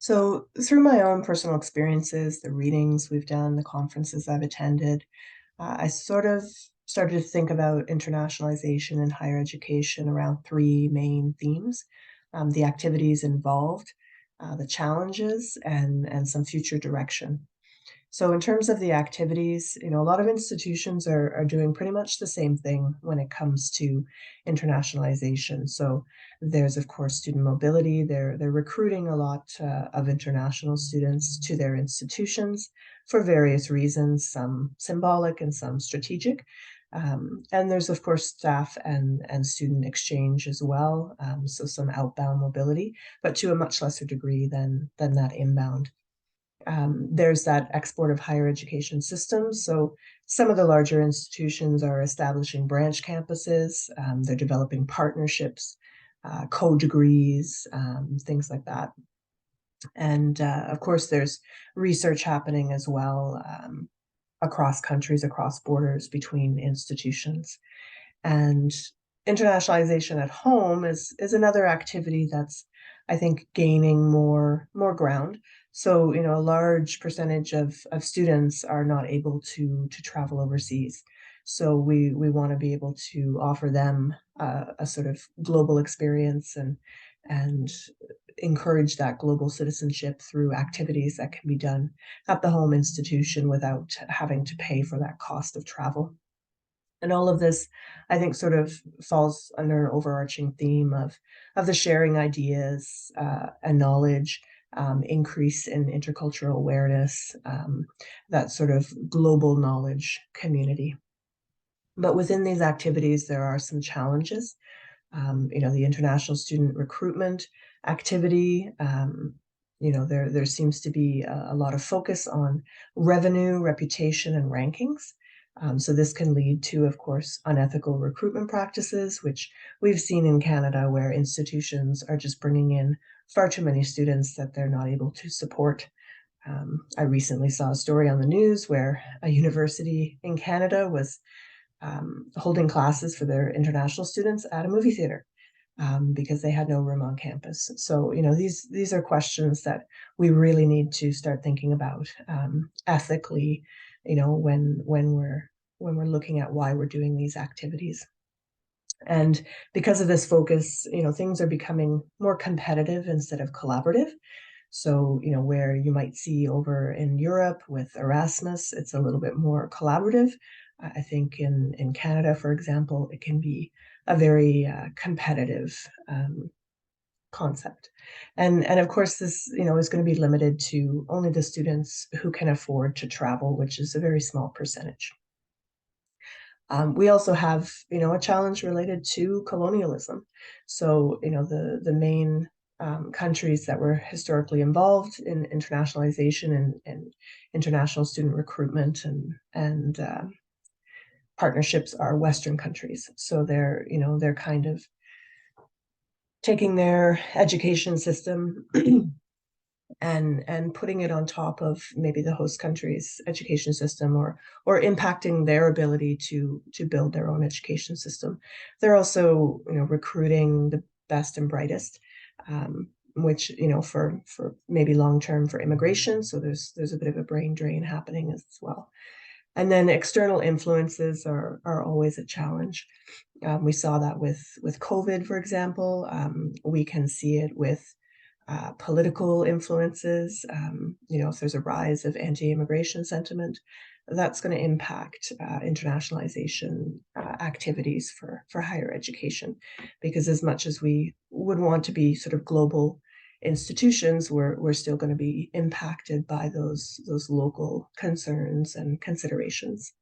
So, through my own personal experiences, the readings we've done, the conferences I've attended, I sort of started to think about internationalization in higher education around three main themes: the activities involved, the challenges, and some future direction. So in terms of the activities, a lot of institutions are doing pretty much the same thing when it comes to internationalization. So there's, of course, student mobility. They're recruiting a lot of international students to their institutions for various reasons, some symbolic and some strategic. And there's, of course, staff and student exchange as well. So some outbound mobility, but to a much lesser degree than that inbound. There's that export of higher education systems. So some of the larger institutions are establishing branch campuses. They're developing partnerships, co-degrees, things like that. And of course, there's research happening as well, across countries, across borders between institutions. And internationalization at home is another activity that's, I think, gaining more ground. So, a large percentage of students are not able to travel overseas. So we want to be able to offer them a sort of global experience and encourage that global citizenship through activities that can be done at the home institution without having to pay for that cost of travel. And all of this, I think, sort of falls under an overarching theme of the sharing ideas and knowledge, increase in intercultural awareness, that sort of global knowledge community. But within these activities, there are some challenges. The international student recruitment activity. There seems to be a lot of focus on revenue, reputation, and rankings. So this can lead to, of course, unethical recruitment practices, which we've seen in Canada, where institutions are just bringing in far too many students that they're not able to support. I recently saw a story on the news where a university in Canada was holding classes for their international students at a movie theater, because they had no room on campus. So, these are questions that we really need to start thinking about ethically, when we're looking at why we're doing these activities. And because of this focus, things are becoming more competitive instead of collaborative. So, where you might see over in Europe with Erasmus, it's a little bit more collaborative. I think in Canada, for example, it can be a very competitive concept. And of course, this, is going to be limited to only the students who can afford to travel, which is a very small percentage. We also have, a challenge related to colonialism. So, the main countries that were historically involved in internationalization and international student recruitment and partnerships are Western countries. So they're kind of taking their education system and putting it on top of maybe the host country's education system, or impacting their ability to build their own education system. They're also, recruiting the best and brightest, which, for maybe long term for immigration. So there's a bit of a brain drain happening as well. And then external influences are always a challenge. We saw that with COVID, for example. We can see it with political influences. If there's a rise of anti-immigration sentiment, that's going to impact internationalization activities for higher education. Because as much as we would want to be sort of global institutions, we're still going to be impacted by those local concerns and considerations.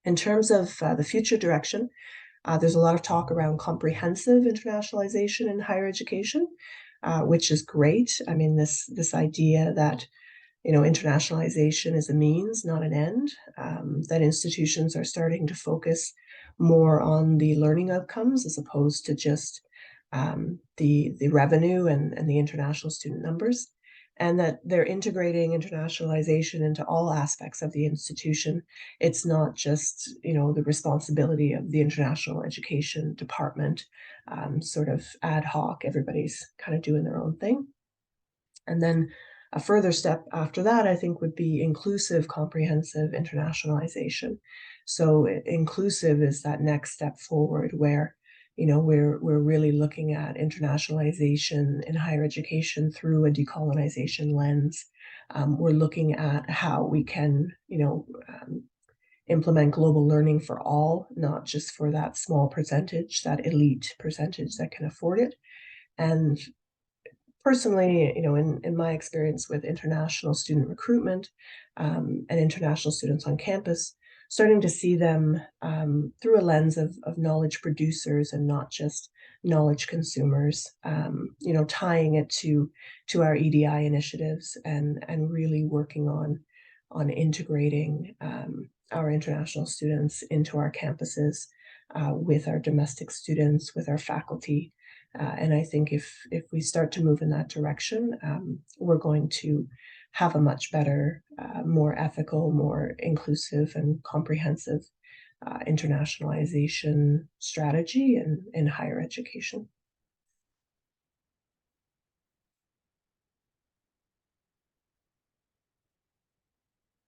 In terms of the future direction, there's a lot of talk around comprehensive internationalization in higher education, which is great. I mean, this idea that, internationalization is a means, not an end, that institutions are starting to focus more on the learning outcomes as opposed to just the revenue and the international student numbers, and that they're integrating internationalization into all aspects of the institution. It's not just, the responsibility of the international education department, sort of ad hoc, everybody's kind of doing their own thing. And then a further step after that, I think, would be inclusive, comprehensive internationalization. So inclusive is that next step forward where, we're really looking at internationalization in higher education through a decolonization lens. We're looking at how we can, implement global learning for all, not just for that small percentage, that elite percentage that can afford it. And personally, in my experience with international student recruitment, and international students on campus, starting to see them through a lens of knowledge producers and not just knowledge consumers, tying it to our EDI initiatives and really working on integrating our international students into our campuses, with our domestic students, with our faculty, and I think if we start to move in that direction, we're going to have a much better, more ethical, more inclusive, and comprehensive internationalization strategy in higher education.